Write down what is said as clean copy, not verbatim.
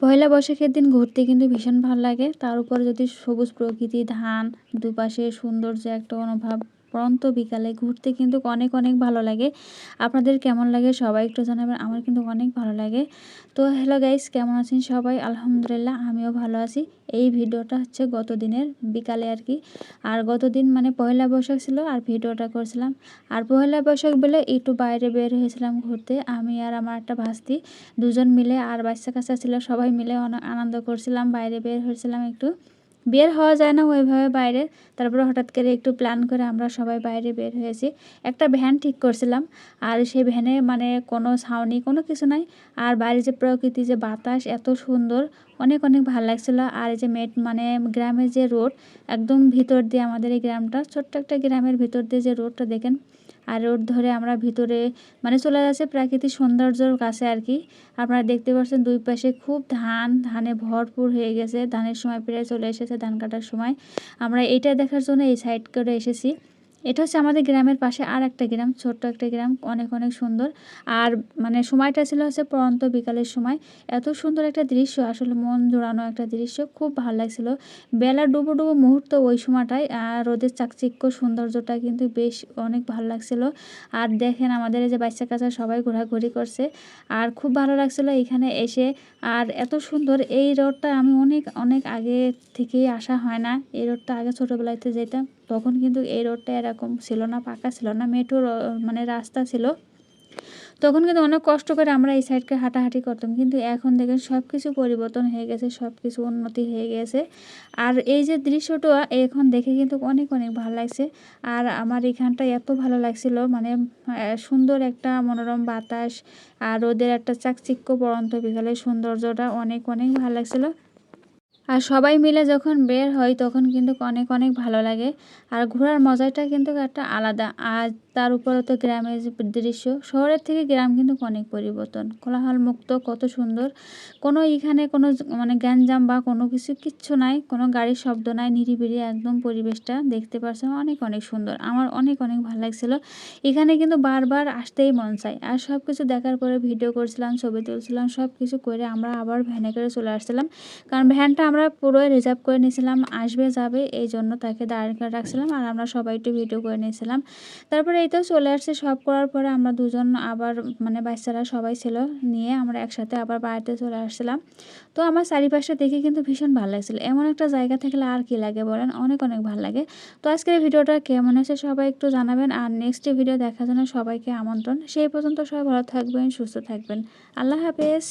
পয়লা বৈশাখের দিন ঘুরতে কিন্তু ভীষণ ভালো লাগে। তার উপর যদি সবুজ প্রকৃতি, ধান, দুপাশে সৌন্দর্য একটা অনুভব, পড়ন্ত বিকালে ঘুরতে কিন্তু অনেক অনেক ভালো লাগে। আপনাদের কেমন লাগে সবাই একটু জানাবেন। আমার কিন্তু অনেক ভালো লাগে। তো হ্যালো গাইস, কেমন আছেন সবাই? আলহামদুলিল্লাহ আমিও ভালো আছি। এই ভিডিওটা হচ্ছে গত দিনের বিকালে আর কি। আর গত দিন মানে পয়লা বৈশাখ ছিল আর ভিডিওটা করছিলাম। আর পয়লা বৈশাখ বলে একটু বাইরে বের হয়েছিলাম ঘুরতে, আমি আর আমার একটা ভাস্তি দুজন মিলে, আর বাচ্চা কাচ্চা ছিল, সবাই মিলে অনেক আনন্দ করছিলাম। বাইরে বের হয়েছিলাম, একটু বের হওয়া যায় না ওইভাবে বাইরে। তারপরে হঠাৎ করে একটু প্ল্যান করে আমরা সবাই বাইরে বের হয়েছি। একটা ভ্যান ঠিক করছিলাম, আর সেই ভ্যানে মানে কোনো ছাউনি কোনো কিছু নাই। আর বাইরে যে প্রকৃতি, যে বাতাস এত সুন্দর, অনেক অনেক ভালো লাগছিলো। আর এই যে মানে গ্রামের যে রোড, একদম ভিতর দিয়ে আমাদের এই গ্রামটা, ছোট্ট একটা গ্রামের ভিতর দিয়ে যে রোডটা দেখেন, আর রোড ধরে আমরা ভিতরে মানে চলে যাচ্ছে প্রাকৃতিক সৌন্দর্যর কাছে আর কি। আপনারা দেখতে পাচ্ছেন দুই পাশে খুব ধানে ভরপুর হয়ে গেছে। ধানের সময় প্রায় চলে এসেছে, ধান কাটার সময়। আমরা এইটা দেখার জন্য এই সাইড করে এসেছি। এটা হচ্ছে আমাদের গ্রামের পাশে আর একটা গ্রাম, ছোট্ট একটা গ্রাম, অনেক অনেক সুন্দর। আর মানে সময়টা ছিল হচ্ছে পড়ন্ত বিকালের সময়। এত সুন্দর একটা দৃশ্য, আসলে মন জোড়ানো একটা দৃশ্য, খুব ভালো লাগছিল। বেলা ডুবো ডুবো মুহূর্ত ওই সময়টায়, আর রোদের চাকচিক্য সৌন্দর্যটা কিন্তু বেশ অনেক ভালো লাগছিল। আর দেখেন আমাদের এই যে বাচ্চা কাচ্চা সবাই ঘোরাঘুরি করছে, আর খুব ভালো লাগছিল এখানে এসে। আর এত সুন্দর এই রোডটা, আমি অনেক অনেক আগে থেকেই আসা হয় না। এই রোডটা আগে ছোটোবেলাতে যেতাম, তখন কিন্তু এই রোডটা এরকম ছিল না, পাকা ছিল না, মেঠো মানে রাস্তা ছিল। তখন কিন্তু অনেক কষ্ট করে আমরা এই সাইডকে হাঁটাহাঁটি করতাম, কিন্তু এখন দেখেন সব কিছু পরিবর্তন হয়ে গেছে, সব কিছু উন্নতি হয়ে গেছে। আর এই যে দৃশ্যটা এখন দেখে কিন্তু অনেক অনেক ভালো লাগছে। আর আমার এখানটা এত ভালো লাগছিল, মানে সুন্দর একটা মনোরম বাতাস, আর রোদের একটা চাকচিক্য পড়ন্ত বিকালের সৌন্দর্যটা অনেক অনেক ভালো লাগছিল। আর সবাই মিলে যখন বের হয় তখন কিন্তু অনেক অনেক ভালো লাগে। আর ঘোরার মজাটা কিন্তু একটা আলাদা। আর তার উপরে তো গ্রামের যে দৃশ্য, শহরের থেকে গ্রাম কিন্তু অনেক পরিবর্তন, কোলাহল মুক্ত, কত সুন্দর। কোনো এখানে কোনো মানে গ্যাঞ্জাম বা কোনো কিছু কিচ্ছু নাই, কোনো গাড়ির শব্দ নাই, নিরিবিলি একদম পরিবেশটা দেখতে পাচ্ছেন, অনেক অনেক সুন্দর। আমার অনেক অনেক ভালো লাগছিল। এখানে কিন্তু বারবার আসতেই মন চায়। আর সব কিছু দেখার পরে ভিডিও করছিলাম, ছবি তুলছিলাম, সব কিছু করে আমরা আবার ভ্যানে করে চলে আসছিলাম। কারণ ভ্যানটা আমরা পুরোই রিজার্ভ করে নিয়েছিলাম, আসবে যাবে এই জন্য তাকে দাঁড় করে রাখছিলাম, আর আমরা সবাই একটু ভিডিও করে নিয়েছিলাম। তারপরে এই তো চলে আসছে, সব করার পরে আমরা দুজন আবার মানে বাচ্চারা সবাই ছিল, নিয়ে আমরা একসাথে আবার বাড়িতে চলে আসছিলাম। তো আমার চারিপাশটা দেখে কিন্তু ভীষণ ভালো লাগছিল। এমন একটা জায়গা থাকলে আর কি লাগে বলেন, অনেক অনেক ভালো লাগে। তো আজকের এই ভিডিওটা কেমন হয়েছে সবাই একটু জানাবেন। আর নেক্সট ভিডিও দেখার জন্য সবাইকে আমন্ত্রণ। সেই পর্যন্ত সবাই ভালো থাকবেন, সুস্থ থাকবেন। আল্লাহ হাফেজ।